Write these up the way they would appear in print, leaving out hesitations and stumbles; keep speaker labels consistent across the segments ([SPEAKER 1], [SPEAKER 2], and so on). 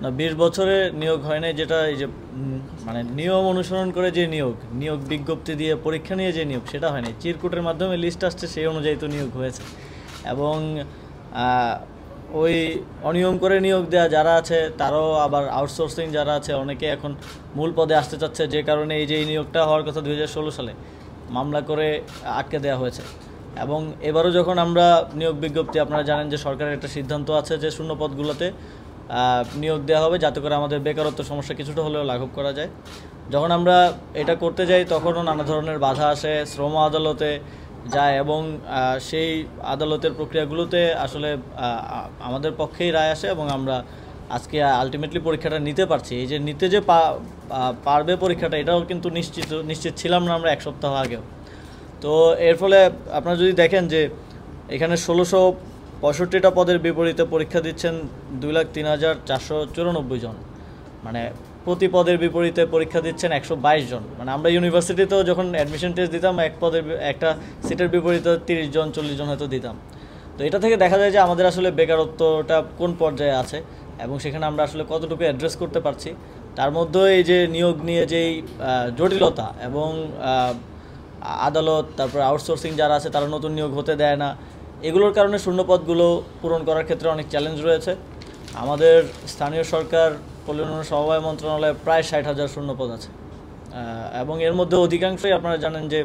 [SPEAKER 1] না 20 বছরে নিয়োগ হয় নাই, যেটা এই যে মানে নিয়ম অনুসরণ করে যে নিয়োগ বিজ্ঞপ্তি দিয়ে পরীক্ষা নিয়ে যে নিয়োগ, সেটা হয় নাই। চিরকুটের মাধ্যমে লিস্ট আসছে, সেই অনুযায়ী তো নিয়োগ হয়েছে। এবং ওই অনিয়ম করে নিয়োগ দেওয়া যারা আছে তারাও আবার আউটসোর্সিং যারা আছে অনেকে এখন মূল পদে আসতে চাচ্ছে, যে কারণে এই যে এই নিয়োগটা হওয়ার কথা 2016 সালে মামলা করে আটকে দেওয়া হয়েছে। এবং এবারও যখন আমরা নিয়োগ বিজ্ঞপ্তি, আপনারা জানেন যে সরকারের একটা সিদ্ধান্ত আছে যে শূন্য পদগুলোতে নিয়োগ দেওয়া হবে, যাতে করে আমাদের বেকারত্ব সমস্যা কিছুটা হলেও লাঘব করা যায়। যখন আমরা এটা করতে যাই তখনও নানা ধরনের বাধা আসে, শ্রম আদালতে যায় এবং সেই আদালতের প্রক্রিয়াগুলোতে আসলে আমাদের পক্ষেই রায় আসে এবং আমরা আজকে আলটিমেটলি পরীক্ষাটা নিতে পারছি। এই যে নিতে যে পারবে পরীক্ষাটা, এটাও কিন্তু নিশ্চিত ছিলাম না আমরা এক সপ্তাহ আগেও। তো এর ফলে আপনারা যদি দেখেন যে এখানে 1665টা পদের বিপরীতে পরীক্ষা দিচ্ছেন 2,03,494 জন, মানে প্রতি পদের বিপরীতে পরীক্ষা দিচ্ছেন 122 জন। মানে আমরা ইউনিভার্সিটিতেও যখন অ্যাডমিশন টেস্ট দিতাম একটা সিটের বিপরীতে 30 জন 40 জন হয়তো দিতাম। তো এটা থেকে দেখা যায় যে আমাদের আসলে বেকারত্বটা কোন পর্যায়ে আছে এবং সেখানে আমরা আসলে কতটুকু অ্যাড্রেস করতে পারছি। তার মধ্যে এই যে নিয়োগ নিয়ে যেই জটিলতা এবং আদালত, তারপর আউটসোর্সিং যারা আছে তারা নতুন নিয়োগ হতে দেয় না, এগুলোর কারণে শূন্যপদগুলো পূরণ করার ক্ষেত্রে অনেক চ্যালেঞ্জ রয়েছে। আমাদের স্থানীয় সরকার পল্লী উন্নয়ন সমবায় মন্ত্রণালয়ে প্রায় 60,000 শূন্যপদ আছে এবং এর মধ্যে অধিকাংশই আপনারা জানেন যে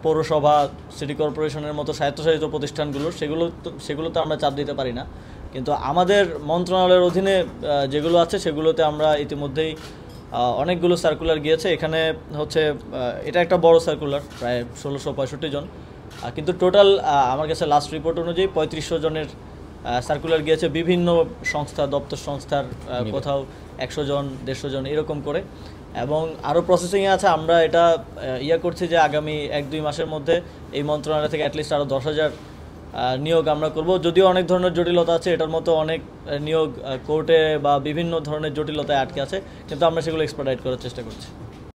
[SPEAKER 1] পৌরসভা, সিটি কর্পোরেশনের মতো স্বায়ত্তশাসিত প্রতিষ্ঠানগুলোর, সেগুলোতে আমরা চাপ দিতে পারি না। কিন্তু আমাদের মন্ত্রণালয়ের অধীনে যেগুলো আছে সেগুলোতে আমরা ইতিমধ্যেই অনেকগুলো সার্কুলার গিয়েছে। এখানে হচ্ছে এটা একটা বড় সার্কুলার, প্রায় 1665 জন, কিন্তু টোটাল আমার কাছে লাস্ট রিপোর্ট অনুযায়ী 3500 জনের সার্কুলার গিয়েছে বিভিন্ন সংস্থা, দপ্তর সংস্থার, কোথাও 100 জন 150 জন এরকম করে। এবং আরও প্রসেসিংয়ে আছে। আমরা এটা করছি যে আগামী 1-2 মাসের মধ্যে এই মন্ত্রণালয় থেকে অ্যাটলিস্ট আরও 10,000 নিয়োগ আমরা করব। যদিও অনেক ধরনের জটিলতা আছে, এটার মতো অনেক নিয়োগ কোর্টে বা বিভিন্ন ধরনের জটিলতায় আটকে আছে, কিন্তু আমরা সেগুলো এক্সপার্টাইট করার চেষ্টা করছি।